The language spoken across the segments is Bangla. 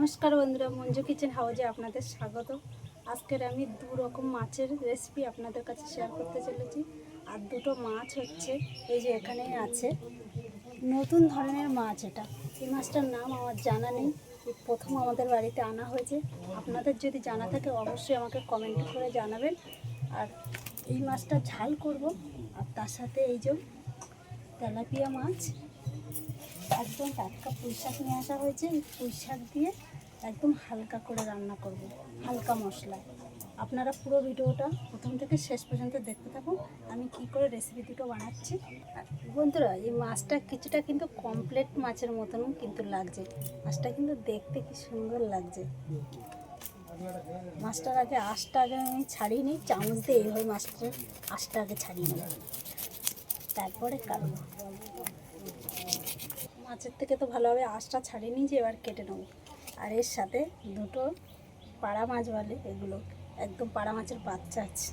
নমস্কার বন্ধুরা, মঞ্জু কিচেন হাউজে আপনাদের স্বাগত। আজকের আমি দু রকম মাছের রেসিপি আপনাদের কাছে শেয়ার করতে চলেছি। আর দুটো মাছ হচ্ছে এই যে এখানেই আছে, নতুন ধরনের মাছ। এই মাছটার নাম আমার জানা নেই, প্রথম আমাদের বাড়িতে আনা হয়েছে। আপনাদের যদি জানা থাকে অবশ্যই আমাকে কমেন্ট করে জানাবেন। আর এই মাছটা ঝাল করব, আর তার সাথে এই যে তেলাপিয়া মাছ, একদম টাটকা পুঁই শাক নিয়ে আসা হয়েছে। এই পুঁই শাক দিয়ে একদম হালকা করে রান্না করব, হালকা মশলায়। আপনারা পুরো ভিডিওটা প্রথম থেকে শেষ পর্যন্ত দেখতে থাকুন, আমি কি করে রেসিপি দুটো বানাচ্ছি। বন্ধুরা, এই মাছটা কিছুটা কিন্তু কমপ্লিট মাছের মতন কিন্তু লাগছে। মাছটা কিন্তু দেখতে কি সুন্দর লাগছে। মাছটার আঁশটা আমি ছাড়িয়ে নিই, চামচ দিয়ে এইভাবে মাছটার আঁশটা ছাড়িয়ে নিই, তারপরে কাটবো। মাছের থেকে তো ভালোভাবে আঁশটা ছাড়িয়ে নিয়েছি, এবার কেটে নেবো। আর এর সাথে দুটো পাড়া মাছ বলে এগুলো, একদম পাড়া মাছের বাচ্চা আছে।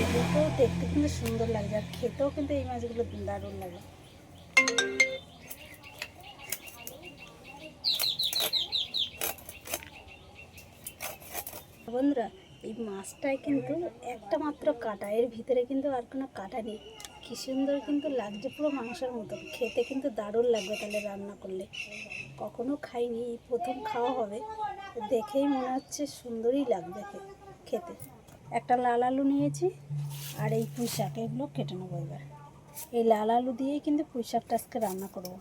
এগুলোকেও দেখতে কিন্তু সুন্দর লাগছে, আর খেতেও কিন্তু এই মাছগুলো দারুণ লাগে। বন্ধুরা, এই মাছটায় কিন্তু একটা মাত্র কাঁটা, এর ভিতরে কিন্তু আর কোনো কাঁটা নেই। কী সুন্দর কিন্তু লাগছে, পুরো মাংসের মতো। খেতে কিন্তু দারুণ লাগবে তাহলে রান্না করলে। কখনো খাইনি, এই প্রথম খাওয়া হবে, দেখেই মনে হচ্ছে সুন্দরই লাগবে খেতে। একটা লাল আলু নিয়েছি, আর এই পুঁই শাক, এগুলো কেটে নেবো। এবার এই লাল আলু দিয়েই কিন্তু পুঁই শাকটা আজকে রান্না করবো।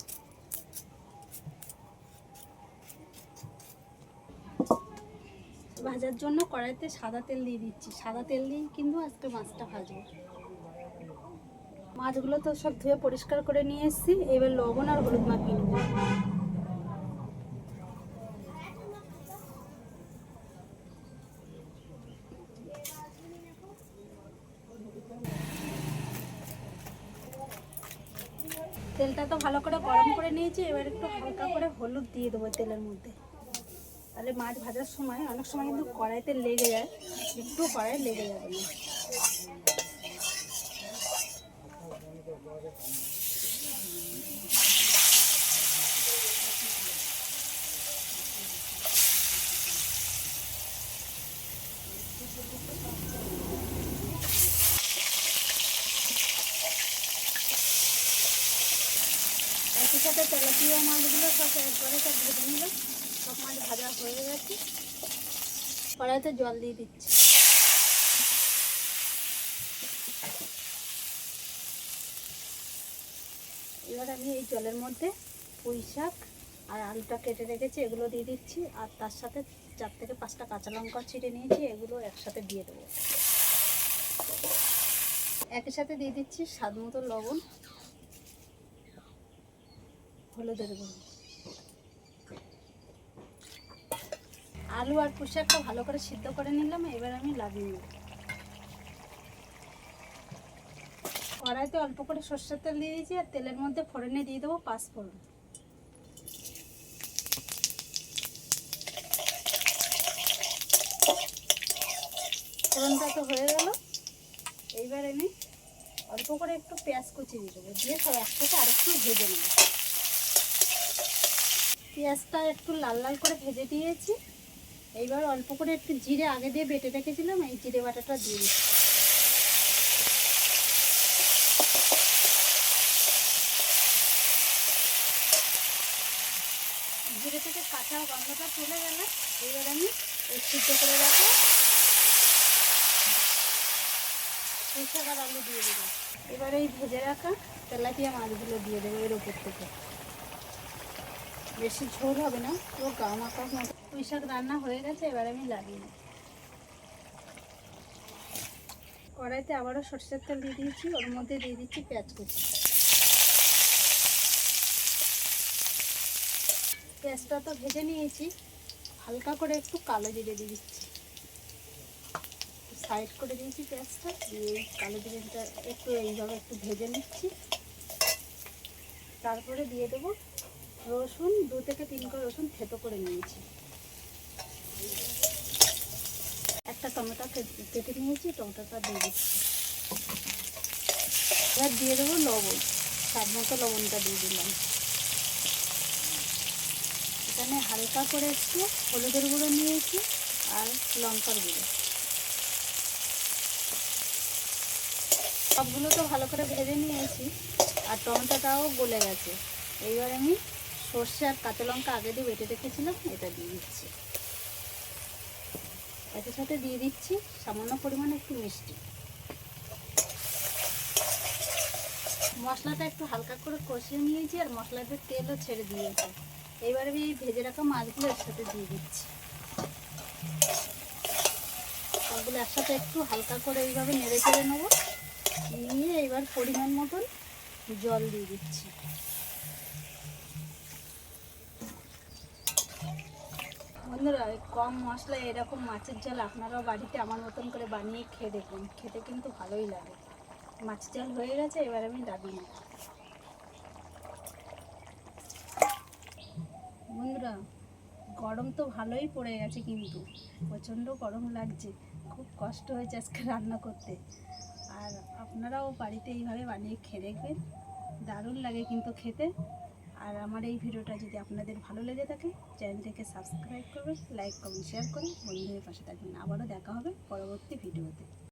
ভাজার জন্য কড়াইতে সাদা তেল দিয়ে দিচ্ছি। সাদা তেল দিয়েই কিন্তু আজকে মাছটা ভাজবো। মাছগুলো তো সব ধুয়ে পরিষ্কার করে নিয়ে এসেছি, এবার লবণ আর হলুদ মাখিয়ে নেব। তেলটা তো ভালো করে গরম করে নিয়েছি, এবার একটু হালকা করে হলুদ দিয়ে দেবো তেলের মধ্যে। তাহলে মাছ ভাজার সময় অনেক সময় কিন্তু কড়াইতে লেগে যায়, একটু কড়াই লেগে যাবে না। একই সাথে তেলাপিয়া মাছগুলো সব একবারে সব ভেজে নিলাম। সব মাছ ভাজা হয়ে গেছে, কড়াইতে জল দিয়ে দিচ্ছি। এবার আমি এই জলের মধ্যে পুঁই শাক আর আলুটা কেটে রেখেছি, এগুলো দিয়ে দিচ্ছি। আর তার সাথে 4 থেকে 5টা কাঁচা লঙ্কা ছিঁড়ে নিয়েছি, এগুলো একসাথে দিয়ে দেবো। একই সাথে দিয়ে দিচ্ছি স্বাদ মতো লবণ, হলুদের গুঁড়ো। আলু আর পুঁই শাকটা ভালো করে সিদ্ধ করে নিলাম, এবার আমি লাগিয়ে নেব। কড়াইতে অল্প করে সর্ষের তেল দিয়ে দিয়েছি, আর তেলের মধ্যে ফোড়নে দিয়ে দেবো 5 ফোড়ন। ফোড়নটা তো হয়ে গেল, এইবার আমি অল্প করে একটু পেঁয়াজ কুচি দিয়ে দেবো, দিয়ে সব একসাথে আরেকটু ভেজে নেব। পেঁয়াজটা একটু লাল লাল করে ভেজে দিয়েছি। এইবার অল্প করে একটু জিরে আগে দিয়ে বেটে রেখেছিলাম, এই জিরে বাটাটা দিয়ে দিচ্ছি। জিরে থেকে কাঁচা গন্ধটা চলে গেলে এবার আমি সিদ্ধ করে রাখবো পুঁই শাক আর আলু দিয়ে দেবো। এবার এই ভেজে রাখা তেলাপিয়া মাছগুলো দিয়ে দেবো এর উপর থেকে। বেশি ঝোল হবে না, পুরো গা মাখার মতো। পুঁই শাক রান্না হয়ে গেছে, এবার আমি লাগিয়ে নেব। কড়াইতে আবারও সরষের তেল দিয়ে দিয়েছি, ওর মধ্যে দিয়ে দিচ্ছি পেঁয়াজ কুচি। পেঁয়াজটা তো ভেজে নিয়েছি, হালকা করে একটু কালো জিরে দিয়ে দিচ্ছি। সাইড করে দিয়েছি পেঁয়াজটা, দিয়ে কালো জিরেটা একটু এইভাবে একটু ভেজে নিচ্ছি। তারপরে দিয়ে দেবো রসুন, 2 থেকে 3 কোয়া রসুন থেতো করে নিয়েছি। একটা টমেটো কেটে নিয়েছি, টমেটোটা দিয়ে দিচ্ছি। এবার দিয়ে দেবো লবণ, স্বাদ মতো লবণটা দিয়ে দিলাম। এটা এখানে হালকা করে একটু হলুদের গুঁড়ো নিয়েছি আর লঙ্কার গুঁড়ো। সবগুলো তো ভালো করে ভেজে নিয়েছি আর টমেটোটাও গলে গেছে। এইবার আমি সর্ষে আর কাঁচা লঙ্কা আগে দিয়ে বেটে রেখেছিলাম, এটা দিয়ে দিচ্ছি। এর সাথে দিয়ে দিচ্ছি সামান্য পরিমাণে একটু মিষ্টি। মশলাটা একটু হালকা করে কষিয়ে নিয়েছি আর মশলাতে তেলও ছেড়ে দিয়েছি। এইবার আমি এই ভেজে রাখা মাছগুলো এর সাথে দিয়ে দিচ্ছি। সবগুলো একসাথে একটু হালকা করে এইভাবে নেড়ে চেড়ে নেবো। নিয়ে এবার পরিমাণ মতন জল দিয়ে দিচ্ছি। বন্ধুরা, কম মশলায় এরকম মাছের ঝাল আপনারাও বাড়িতে আমার মতন করে বানিয়ে খেয়ে দেখুন, খেতে কিন্তু ভালোই লাগে। মাছের ঝাল হয়ে গেছে, এবার আমি নামিয়ে নেব। বন্ধুরা, গরম তো ভালোই পড়ে গেছে, কিন্তু প্রচণ্ড গরম লাগছে। খুব কষ্ট হয়েছে আজকে রান্না করতে। আর আপনারাও বাড়িতে এইভাবে বানিয়ে খেয়ে দেখবেন, দারুণ লাগে কিন্তু খেতে। আর আমার এই ভিডিওটা যদি আপনাদের ভালো লেগে থাকে, চ্যানেলটিকে সাবস্ক্রাইব করবেন, লাইক কমেন্ট শেয়ার করে বন্ধুদের পাশে থাকবেন। আবারও দেখা হবে পরবর্তী ভিডিওতে।